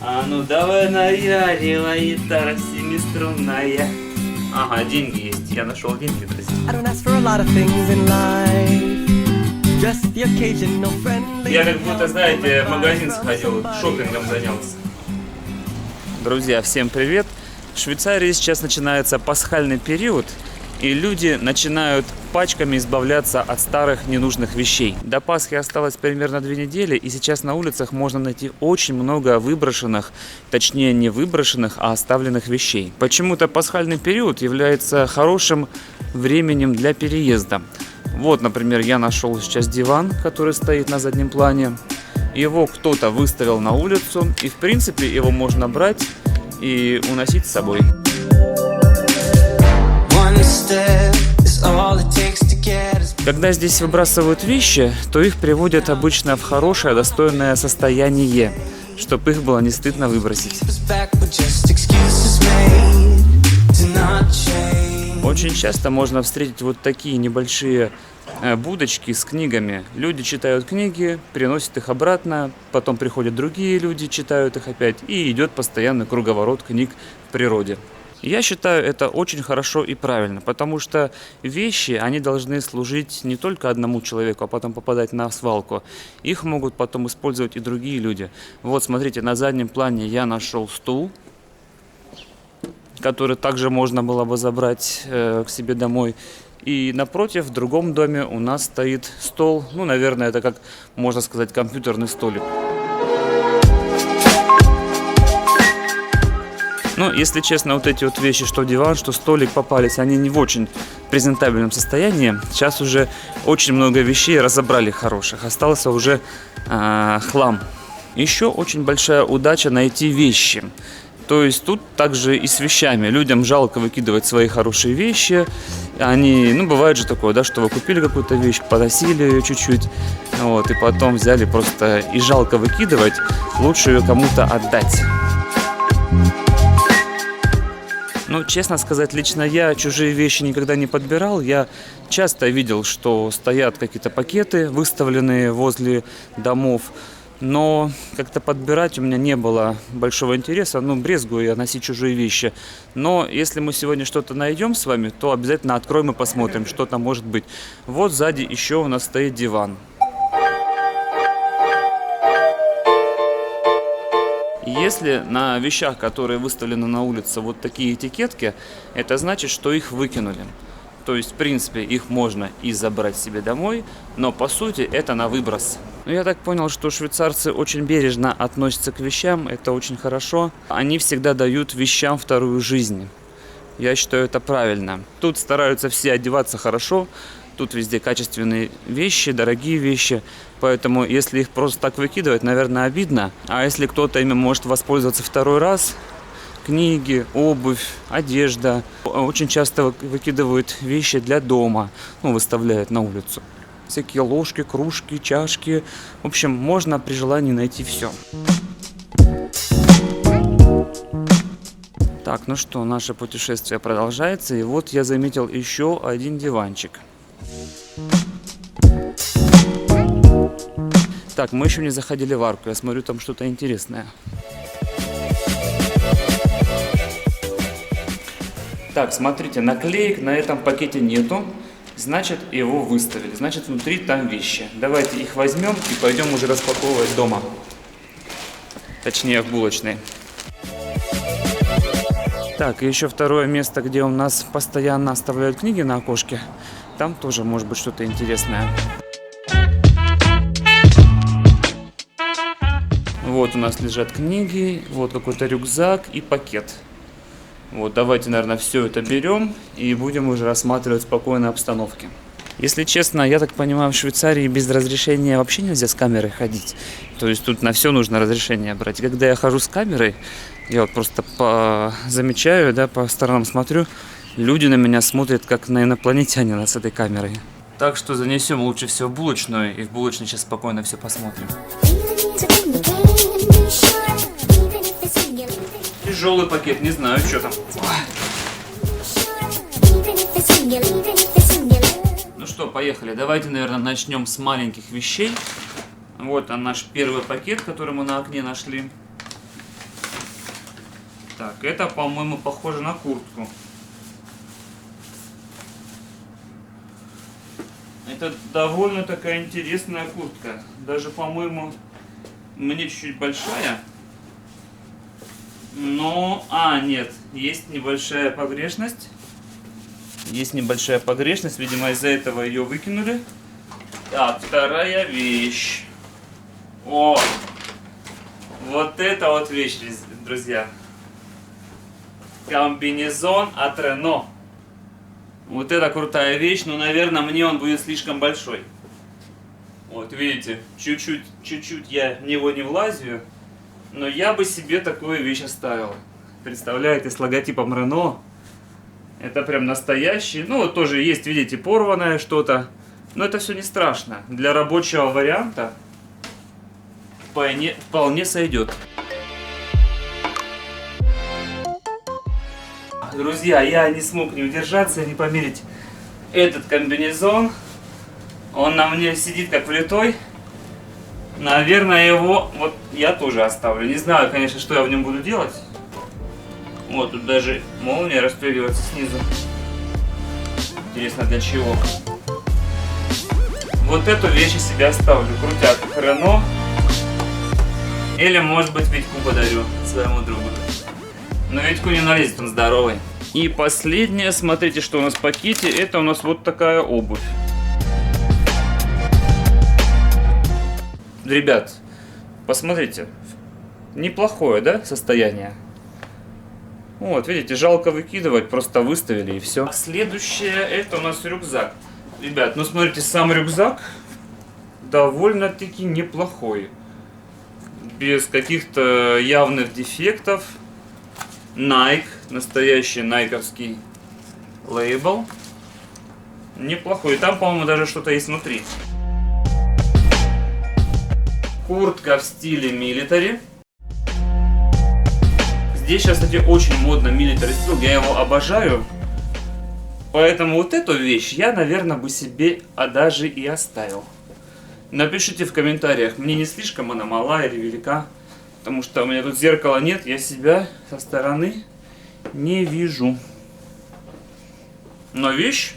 А ну давай наяривай, гитара семиструнная. Ага, деньги есть. Я нашел деньги, друзья. Я как будто, знаете, в магазин сходил, шопингом занялся. Друзья, всем привет! В Швейцарии сейчас начинается пасхальный период, и люди начинают пачками избавляться от старых ненужных вещей. До Пасхи осталось примерно 2 недели, и сейчас на улицах можно найти очень много выброшенных, точнее не выброшенных, а оставленных вещей. Почему-то пасхальный период является хорошим временем для переезда. Вот, например, я нашел сейчас диван, который стоит на заднем плане. Его кто-то выставил на улицу, и в принципе его можно брать и уносить с собой. Когда здесь выбрасывают вещи, то их приводят обычно в хорошее, достойное состояние, чтобы их было не стыдно выбросить. Очень часто можно встретить вот такие небольшие будочки с книгами. Люди читают книги, приносят их обратно, потом приходят другие люди, читают их опять, и идет постоянный круговорот книг в природе. Я считаю это очень хорошо и правильно, потому что вещи, они должны служить не только одному человеку, а потом попадать на свалку. Их могут потом использовать и другие люди. Вот смотрите, на заднем плане я нашел стул, который также можно было бы забрать к себе домой. И напротив, в другом доме у нас стоит стол, ну, наверное, это, как можно сказать, компьютерный столик. Ну, если честно, вот эти вот вещи, что диван, что столик попались, они не в очень презентабельном состоянии. Сейчас уже очень много вещей разобрали хороших, остался уже хлам. Еще очень большая удача найти вещи. То есть тут также и с вещами. Людям жалко выкидывать свои хорошие вещи. Они, бывает же такое, да, что вы купили какую-то вещь, поносили ее чуть-чуть, вот, и потом взяли просто и жалко выкидывать, лучше ее кому-то отдать. Ну, честно сказать, лично я чужие вещи никогда не подбирал. Я часто видел, что стоят какие-то пакеты, выставленные возле домов. Но как-то подбирать у меня не было большого интереса. Брезгую я носить чужие вещи. Но если мы сегодня что-то найдем с вами, то обязательно откроем и посмотрим, что там может быть. Вот сзади еще у нас стоит диван. Если на вещах, которые выставлены на улице, вот такие этикетки, это значит, что их выкинули. То есть, в принципе, их можно и забрать себе домой, но по сути это на выброс. Я так понял, что швейцарцы очень бережно относятся к вещам, это очень хорошо. Они всегда дают вещам вторую жизнь. Я считаю, это правильно. Тут стараются все одеваться хорошо, тут везде качественные вещи, дорогие вещи. Поэтому, если их просто так выкидывать, наверное, обидно. А если кто-то ими может воспользоваться второй раз, книги, обувь, одежда. Очень часто выкидывают вещи для дома, выставляют на улицу. Всякие ложки, кружки, чашки. В общем, можно при желании найти все. Так, ну что, наше путешествие продолжается. И вот я заметил еще один диванчик. Так, мы еще не заходили в арку. Я смотрю, там что-то интересное. Так, смотрите, наклеек на этом пакете нету, значит, его выставили, значит, внутри там вещи. Давайте их возьмем и пойдем уже распаковывать дома, точнее, в булочной. Так, и еще второе место, где у нас постоянно оставляют книги на окошке, там тоже может быть что-то интересное. Вот у нас лежат книги, вот какой-то рюкзак и пакет. Вот, давайте, наверное, все это берем и будем уже рассматривать в спокойной обстановке. Если честно, я так понимаю, в Швейцарии без разрешения вообще нельзя с камерой ходить. То есть тут на все нужно разрешение брать. И когда я хожу с камерой, я вот просто замечаю, да, по сторонам смотрю, люди на меня смотрят как на инопланетянина с этой камерой. Так что занесем лучше всего в булочную, и в булочной сейчас спокойно все посмотрим. Тяжелый пакет, не знаю, что там. Ну что, поехали. Давайте, наверное, начнем с маленьких вещей. Вот он наш первый пакет, который мы на окне нашли. Так, это, по-моему, похоже на куртку. Это довольно такая интересная куртка. Даже, по-моему, мне чуть-чуть большая. Но, нет, есть небольшая погрешность. Есть небольшая погрешность, видимо, из-за этого ее выкинули. Так, вторая вещь. О, вот это вот вещь, друзья. Комбинезон от Рено. Вот это крутая вещь, но, наверное, мне он будет слишком большой. Вот, видите, чуть-чуть я в него не влазю. Но я бы себе такую вещь оставил. Представляете, с логотипом Renault. Это прям настоящий. Ну, вот тоже есть, видите, порванное что-то. Но это все не страшно. Для рабочего варианта вполне сойдет. Друзья, я не смог не удержаться, не померить этот комбинезон. Он на мне сидит как влитой. Наверное, его вот я тоже оставлю. Не знаю, конечно, что я в нем буду делать. Вот, тут даже молния расстегивается снизу. Интересно, для чего. Вот эту вещь я себе оставлю. Крутяк Рено. Или, может быть, Витьку подарю своему другу. Но Витьку не налезет, он здоровый. И последнее, смотрите, что у нас в пакете. Это у нас вот такая обувь. Ребят, посмотрите, неплохое, да, состояние? Вот, видите, жалко выкидывать, просто выставили и все. Следующее, это у нас рюкзак. Ребят, ну смотрите, сам рюкзак довольно-таки неплохой. Без каких-то явных дефектов. Nike, настоящий найковский лейбл. Неплохой, там, по-моему, даже что-то есть внутри. Куртка в стиле милитари. Здесь сейчас, кстати, очень модно милитари стил, я его обожаю. Поэтому вот эту вещь я, наверное, бы себе даже и оставил. Напишите в комментариях, мне не слишком она мала или велика. Потому что у меня тут зеркала нет, я себя со стороны не вижу. Но вещь,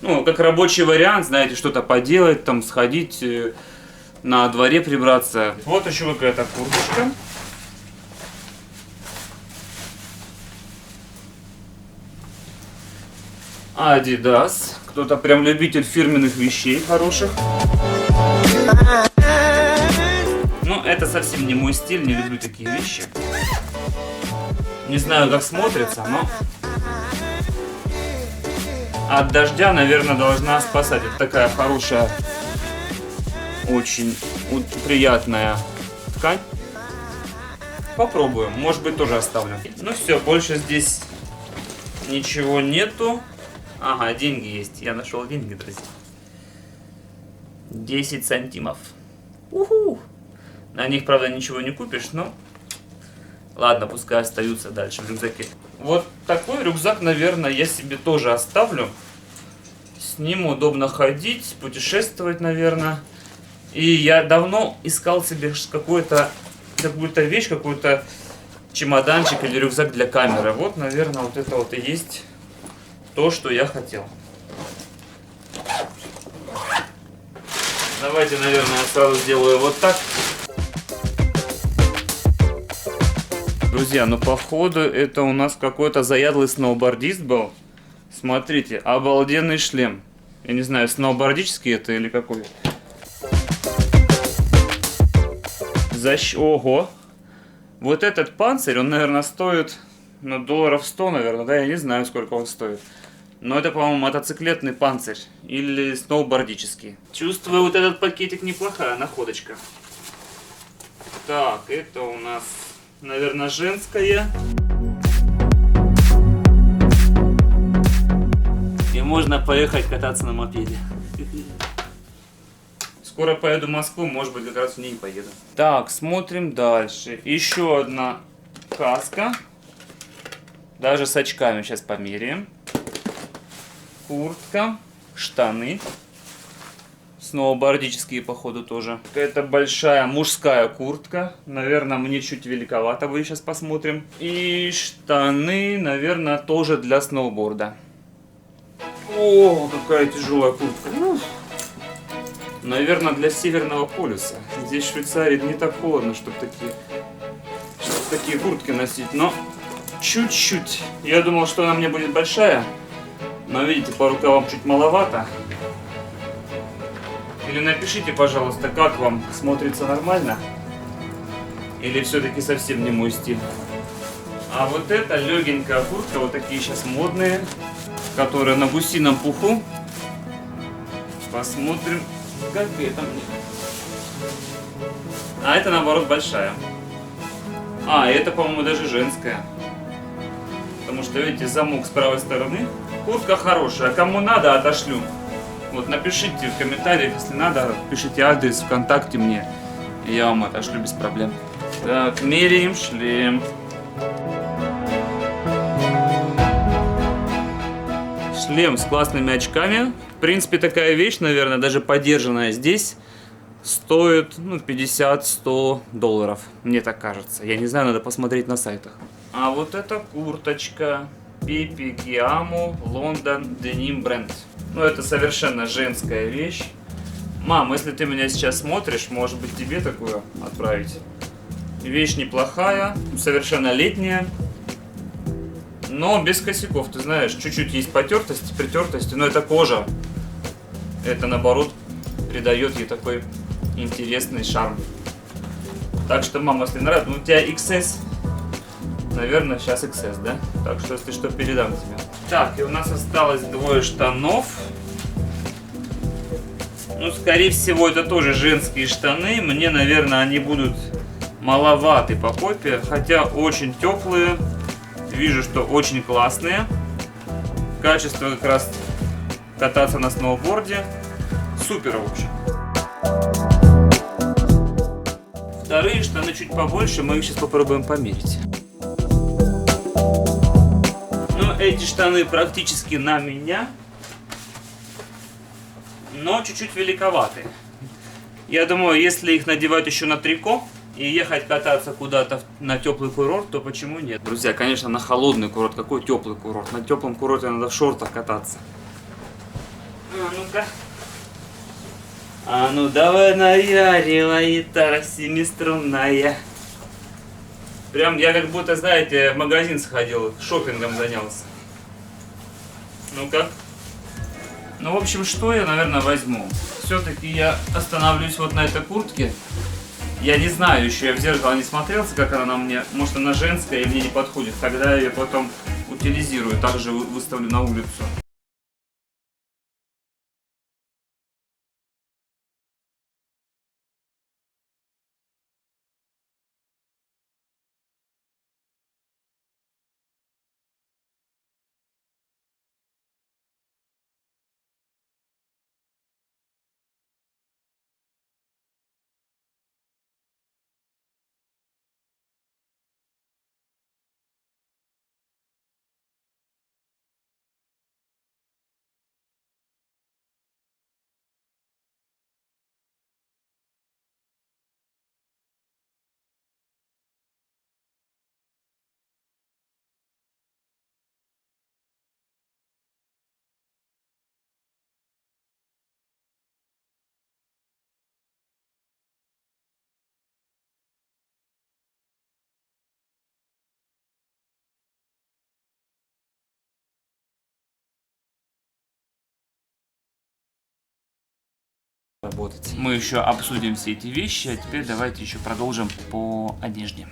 ну, как рабочий вариант, знаете, что-то поделать, там, сходить... на дворе прибраться. Вот еще какая-то курточка. Adidas. Кто-то прям любитель фирменных вещей хороших. Ну, это совсем не мой стиль, не люблю такие вещи. Не знаю, как смотрится, но... От дождя, наверное, должна спасать. Это такая хорошая... Очень приятная ткань. Попробуем. Может быть, тоже оставлю. Ну все, больше здесь ничего нету. Ага, деньги есть. Я нашел деньги, друзья. 10 сантимов. Уху! На них, правда, ничего не купишь, но... Ладно, пускай остаются дальше в рюкзаке. Вот такой рюкзак, наверное, я себе тоже оставлю. С ним удобно ходить, путешествовать, наверное. И я давно искал себе какую-то вещь, какой-то чемоданчик или рюкзак для камеры. Вот, наверное, вот это вот и есть то, что я хотел. Давайте, наверное, я сразу сделаю вот так. Друзья, ну походу это у нас какой-то заядлый сноубордист был. Смотрите, обалденный шлем. Я не знаю, сноубордический это или какой. Ого! Вот этот панцирь, он, наверное, стоит, ну, долларов 100, наверное, да? Я не знаю, сколько он стоит. Но это, по-моему, мотоциклетный панцирь или сноубордический. Чувствую, вот этот пакетик неплохая находочка. Так, это у нас, наверное, женская. И можно поехать кататься на мопеде. Скоро поеду в Москву, может быть, как раз в ней поеду. Так, смотрим дальше. Еще одна каска. Даже с очками сейчас померяем. Куртка, штаны. Сноубордические, походу, тоже. Это большая мужская куртка. Наверное, мне чуть великовато будет, сейчас посмотрим. И штаны, наверное, тоже для сноуборда. О, какая тяжелая куртка. Наверное, для Северного полюса. Здесь в Швейцарии не так холодно, чтобы такие куртки носить. Но чуть-чуть. Я думал, что она мне будет большая. Но, видите, по рукавам чуть маловато. Или напишите, пожалуйста, как вам, смотрится нормально? Или все-таки совсем не мой стиль? А вот эта легенькая куртка, вот такие сейчас модные, которые на гусином пуху. Посмотрим, как это мне. А это, наоборот, большая. А, это, по-моему, даже женская. Потому что, видите, замок с правой стороны. Куртка хорошая. Кому надо, отошлю. Вот напишите в комментариях, если надо, пишите адрес ВКонтакте мне, и я вам отошлю без проблем. Так, меряем шлем. Шлем с классными очками. В принципе, такая вещь, наверное, даже подержанная здесь, стоит 50-100 долларов. Мне так кажется. Я не знаю, надо посмотреть на сайтах. А вот эта курточка Пипи Гиамо Лондон Деним бренд. Ну, это совершенно женская вещь. Мам, если ты меня сейчас смотришь, может быть, тебе такую отправить. Вещь неплохая, совершенно летняя, но без косяков, ты знаешь. Чуть-чуть есть потертости, притертости, но это кожа. Это, наоборот, придает ей такой интересный шарм. Так что, мама, если нравится, у тебя XS, наверное, сейчас XS, да? Так что, если что, передам тебе. Так, и у нас осталось двое штанов. Ну, скорее всего, это тоже женские штаны. Мне, наверное, они будут маловаты по попе, хотя очень теплые. Вижу, что очень классные. Качество как раз кататься на сноуборде. Супер, в общем. Вторые штаны чуть побольше, мы их сейчас попробуем померить. Эти штаны практически на меня, но чуть-чуть великоваты. Я думаю, если их надевать еще на трико и ехать кататься куда-то на теплый курорт, то почему нет? Друзья, конечно, на холодный курорт. Какой теплый курорт? На теплом курорте надо в шортах кататься. А ну-ка. А ну давай наяривай, гитара семиструнная. Прям я как будто, знаете, в магазин сходил, шопингом занялся. Ну-ка. Ну, в общем, что я, наверное, возьму? Все-таки я остановлюсь вот на этой куртке. Я не знаю еще, я в зеркало не смотрелся, как она на мне. Может, она женская и мне не подходит. Тогда я ее потом утилизирую, также выставлю на улицу. Работать. Мы еще обсудим все эти вещи, а теперь давайте еще продолжим по одежде.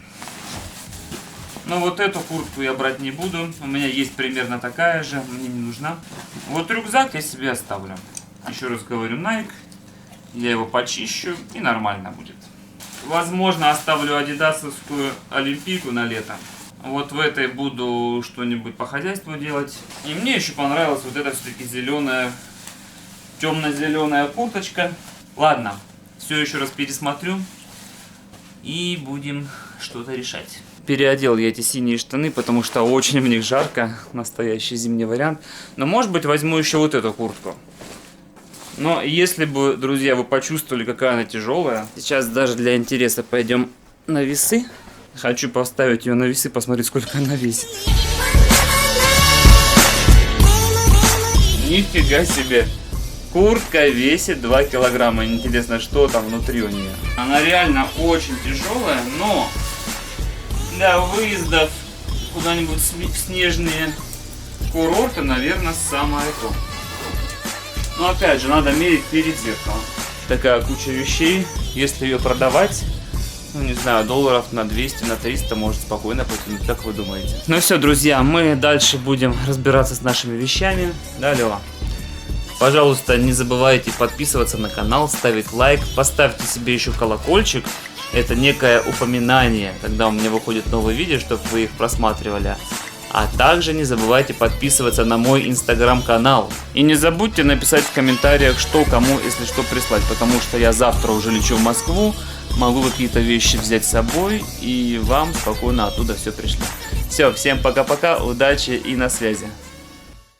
Ну вот эту куртку я брать не буду, у меня есть примерно такая же, мне не нужна. Вот рюкзак я себе оставлю. Еще раз говорю, Nike, я его почищу и нормально будет. Возможно, оставлю адидасовскую олимпийку на лето. Вот в этой буду что-нибудь по хозяйству делать. И мне еще понравилась вот эта все-таки зеленая, темно-зеленая курточка. Ладно, все еще раз пересмотрю и будем что-то решать. Переодел я эти синие штаны, потому что очень в них жарко. Настоящий зимний вариант. Но может быть возьму еще вот эту куртку. Но если бы, друзья, вы почувствовали, какая она тяжелая. Сейчас даже для интереса пойдем на весы. Хочу поставить ее на весы, посмотреть, сколько она весит. Нифига себе. Куртка весит 2 килограмма. Интересно, что там внутри у нее. Она реально очень тяжелая, но для выездов куда-нибудь в снежные курорты, наверное, самое то. Но опять же, надо мерить перед зеркалом. Такая куча вещей. Если ее продавать, ну не знаю, долларов на 200, на 300 может спокойно потянуть. Как вы думаете? Ну все, друзья, мы дальше будем разбираться с нашими вещами. Да, Лёва? Пожалуйста, не забывайте подписываться на канал, ставить лайк, поставьте себе еще колокольчик. Это некое упоминание, когда у меня выходит новые видео, чтобы вы их просматривали. А также не забывайте подписываться на мой инстаграм-канал. И не забудьте написать в комментариях, что кому, если что, прислать. Потому что я завтра уже лечу в Москву, могу какие-то вещи взять с собой, и вам спокойно оттуда все пришлю. Все, всем пока-пока, удачи и на связи.